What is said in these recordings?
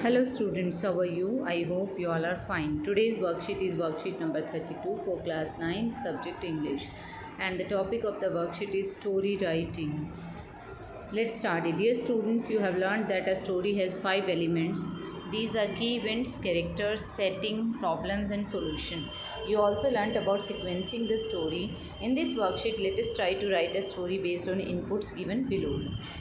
Hello students, how are you? I hope you all are fine. Today's worksheet is worksheet number 32 for class 9 subject English, and the topic of the worksheet is story writing. Let's start it. Dear students, you have learned that a story has 5 elements. These are key events, characters, setting, problems and solution. You also learnt about sequencing the story. In this worksheet, let us try to write a story based on inputs given below.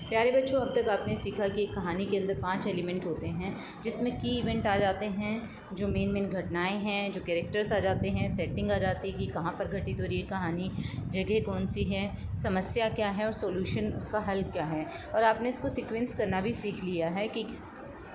प्यारे बच्चों, अब तक आपने सीखा कि एक कहानी के अंदर 5 एलिमेंट होते हैं, जिसमें की इवेंट आ जाते हैं, जो मेन घटनाएं हैं, जो कैरेक्टर्स आ जाते हैं, सेटिंग आ जाती है कि कहाँ पर घटित हो रही है कहानी, जगह कौन सी है, समस्या क्या है और सॉल्यूशन उसका हल क्या है। और आपने इसको सीक्वेंस करना भी सीख लिया है कि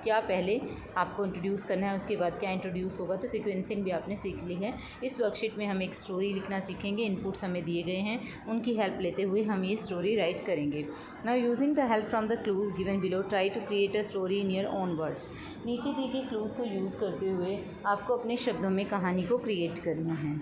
क्या पहले आपको इंट्रोड्यूस करना है, उसके बाद क्या इंट्रोड्यूस होगा, तो सीक्वेंसिंग भी आपने सीख ली है। इस वर्कशीट में हम एक स्टोरी लिखना सीखेंगे। इनपुट्स हमें दिए गए हैं, उनकी हेल्प लेते हुए हम ये स्टोरी राइट करेंगे। Now using the help from the clues given below, try to create a story in your own words. नीचे दिए गए क्लूज को यूज़ करते हुए आपको अपने शब्दों में कहानी को क्रिएट करना है।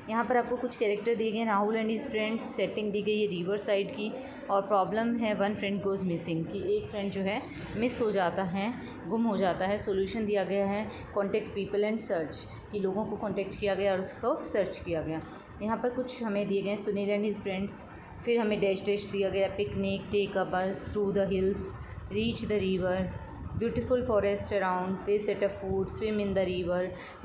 यहाँ पर आपको कुछ कैरेक्टर दिए गए, Rahul and his friends. Setting दी गई है रिवर साइड की, और प्रॉब्लम है वन फ्रेंड गोज़ मिसिंग, कि एक फ्रेंड जो है मिस हो जाता है, गुम हो जाता है। सॉल्यूशन दिया गया है कॉन्टेक्ट पीपल एंड सर्च, कि लोगों को कॉन्टेक्ट किया गया और उसको सर्च किया गया। यहाँ पर कुछ हमें दिए गए सुनील एंड हिज फ्रेंड्स। फिर हमें डैश डैश दिया गया, पिकनिक, टेक अ बस through the hills, reach the river, beautiful forest around, they set up food, swim in the river,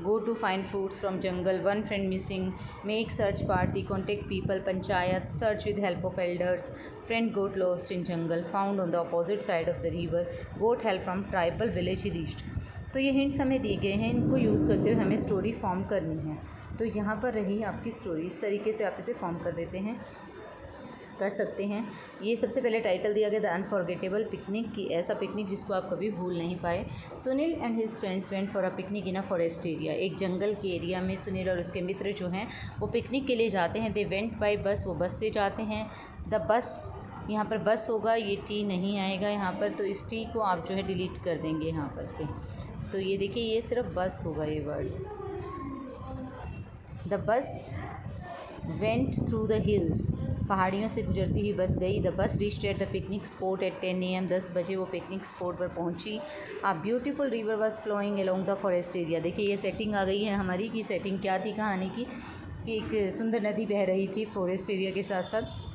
go to find fruits from jungle, one friend missing, make search party, contact people, panchayat, search with help of elders, friend got lost in jungle, found on the opposite side of the river, got help from tribal village he reached। तो ये hints हमें दिए गए हैं, इनको use करते हुए हमें स्टोरी फॉर्म करनी है। तो यहाँ पर रही आपकी स्टोरी, इस तरीके से आप इसे फॉर्म कर सकते हैं। ये सबसे पहले टाइटल दिया गया द अनफॉरगेटेबल पिकनिक, की ऐसा पिकनिक जिसको आप कभी भूल नहीं पाए। Sunil and his friends went for a picnic in a forest area, एक जंगल के एरिया में सुनील और उसके मित्र जो हैं वो पिकनिक के लिए जाते हैं। दे वेंट बाय बस, वो बस से जाते हैं। द बस, यहाँ पर बस होगा, ये टी नहीं आएगा यहाँ पर, तो इस टी को आप जो है डिलीट कर देंगे यहाँ पर से। तो ये देखिए, ये सिर्फ बस होगा ये word. The bus went through the hills, पहाड़ियों से गुजरती हुई बस गई। The bus reached at the picnic spot at 10 AM, 10 बजे वो पिकनिक स्पॉट पर पहुंची। A beautiful river was flowing along the forest area. देखिए ये सेटिंग आ गई है हमारी, की सेटिंग क्या थी कहानी की, कि एक सुंदर नदी बह रही थी फॉरेस्ट एरिया के साथ साथ।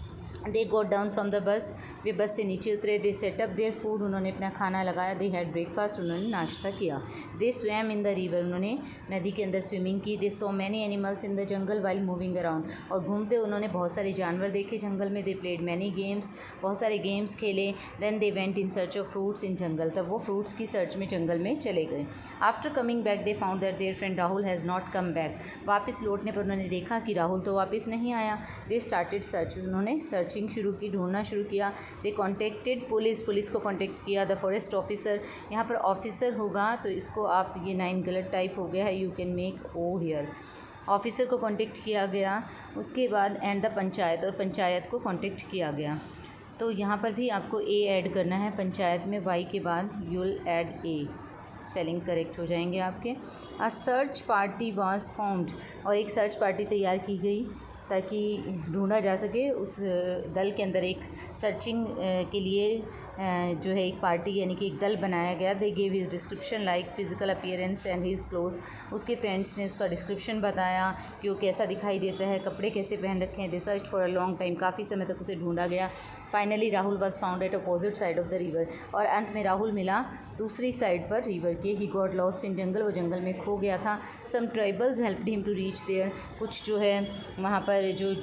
दे गोट डाउन फ्रॉम द बस, वे बस से नीचे उतरे। दे सेटअप देयर फूड, उन्होंने अपना खाना लगाया। दे हैड ब्रेकफास्ट, उन्होंने नाश्ता किया। They swam in the river, उन्होंने नदी के अंदर स्विमिंग की। They saw many animals in the jungle while moving around, और घूमते उन्होंने बहुत सारे जानवर देखे जंगल में। दे प्लेड मैनी गेम्स, बहुत सारे गेम्स खेले। Then they went in search of fruits in jungle, तब वो फ्रूट्स की सर्च में जंगल में चले गए। After coming back they found that there friend Rahul has not come back, वापस लौटने पर उन्होंने देखा कि राहुल तो वापस नहीं आया। दे स्टार्टेड सर्च, उन्होंने सर्चिंग शुरू की, ढूंढना शुरू किया। दे कॉन्टेक्टेड पुलिस, पुलिस को कॉन्टेक्ट किया। द फॉरेस्ट ऑफिसर, यहाँ पर ऑफिसर होगा तो इसको आप, ये 9 गलत टाइप हो गया है, you can make O here. Officer को कॉन्टेक्ट किया गया, उसके बाद एंड द पंचायत, और पंचायत को कॉन्टेक्ट किया गया। तो यहाँ पर भी आपको ए ऐड करना है, पंचायत में वाई के बाद you will add a, spelling correct हो जाएंगे आपके। अ सर्च पार्टी वाज फाउंड, और एक सर्च पार्टी तैयार की गई ताकि ढूंढा जा सके। उस दल के अंदर एक सर्चिंग के लिए जो है एक पार्टी यानी कि एक दल बनाया गया। They gave his description like physical appearance and his clothes, उसके फ्रेंड्स ने उसका डिस्क्रिप्शन बताया कि वो कैसा दिखाई देता है, कपड़े कैसे पहन रखे हैं। They search for a long time, काफ़ी समय तक उसे ढूंढा गया। Finally Rahul was found at opposite side of the river, और अंत में राहुल मिला दूसरी साइड पर रिवर के। ही गॉट लॉस्ट इन जंगल, वो जंगल में खो गया था। Some tribals helped him to reach there, कुछ जो है वहाँ पर जो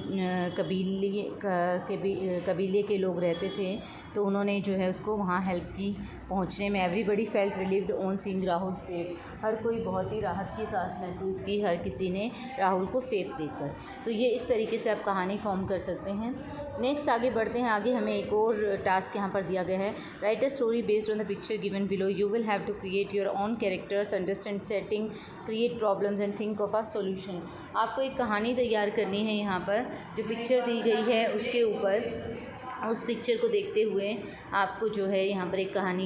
कबीले के लोग रहते थे तो उन्होंने जो है उसको वहाँ हेल्प की पहुँचने में। Everybody felt relieved on seeing Rahul safe, हर कोई बहुत ही राहत की सांस महसूस की हर किसी ने राहुल को सेफ देखकर। तो ये इस तरीके से आप कहानी फॉर्म कर सकते हैं। नेक्स्ट आगे बढ़ते हैं। आगे हमें एक और टास्क यहाँ पर दिया गया है, write a story based on the picture given below, you will have to create your own characters, understand setting, create problems and think of a solution. आपको एक कहानी तैयार करनी है यहाँ पर, जो पिक्चर दी गई है उसके ऊपर उस पिक्चर को देखते हुए आपको जो है यहाँ पर एक कहानी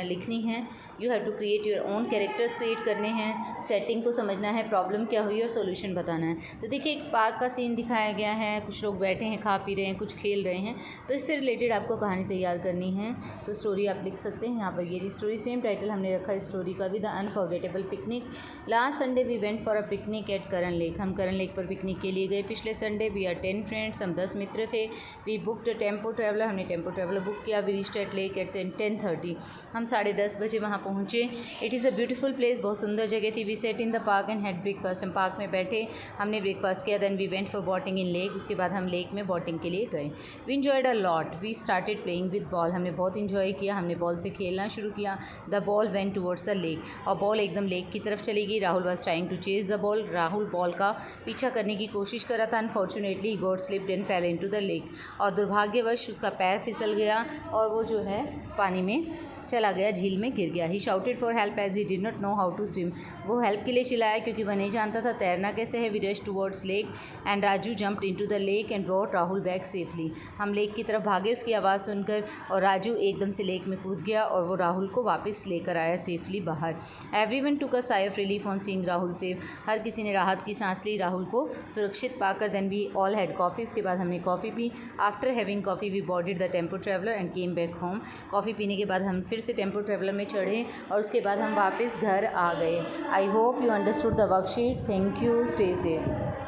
लिखनी है। You have to create your own characters create करने हैं, सेटिंग को समझना है, प्रॉब्लम क्या हुई और सॉल्यूशन बताना है। तो देखिए एक पार्क का सीन दिखाया गया है, कुछ लोग बैठे हैं, खा पी रहे हैं, कुछ खेल रहे हैं, तो इससे रिलेटेड आपको कहानी तैयार करनी है। तो स्टोरी आप लिख सकते हैं यहाँ पर। ये स्टोरी सेम टाइटल हमने रखा है स्टोरी का भी, the unforgettable picnic. Last Sunday we went for a picnic at Karan lake. हम करण लेक पर पिकनिक के लिए गए पिछले संडे। वी आर 10 फ्रेंड्स, हम 10 मित्र थे। वी बुकड टेम्पो ट्रैवलर, हमने टेम्पो ट्रैवलर बुक किया। We reached at lake at 10:30, हम 10:30 बजे वहाँ पहुँचे। It is a beautiful place, बहुत सुंदर जगह थी। We set in the park and had breakfast, हम पार्क में बैठे, हमने ब्रेकफास्ट किया। Then we went for boating in lake, उसके बाद हम लेक में बोटिंग के लिए गए। We enjoyed a lot, we started playing with ball, हमने बहुत इन्जॉय किया, हमने बॉल से खेलना शुरू किया। The ball went towards the lake, और बॉल एकदम लेक की तरफ चली गई। Rahul was trying to chase the ball, Rahul ball का पीछा करने की कोशिश कर रहा था। Unfortunately he got slipped and fell into the lake, और दुर्भाग्यवश उसका पैर फिसल गया और वो जो है पानी में चला गया, झील में गिर गया। He shouted for help as he did not know how to swim, वो हेल्प के लिए चिल्लाया क्योंकि वह नहीं जानता था तैरना कैसे है। We rushed towards lake and Raju jumped into the lake and brought Rahul back safely, हम लेक की तरफ भागे उसकी आवाज़ सुनकर, और राजू एकदम से लेक में कूद गया और वो राहुल को वापस लेकर आया सेफली बाहर। Everyone took a sigh of relief on seeing Rahul safe, हर किसी ने राहत की सांस ली राहुल को सुरक्षित पाकर। Then we all had coffee, उसके बाद हमने कॉफ़ी पी। After having coffee we boarded the tempo traveller and came back home, coffee पीने के बाद हम फिर से टेम्पो ट्रैवलर में चढ़े और उसके बाद हम वापस घर आ गए। I hope you understood the worksheet. Thank you, stay safe.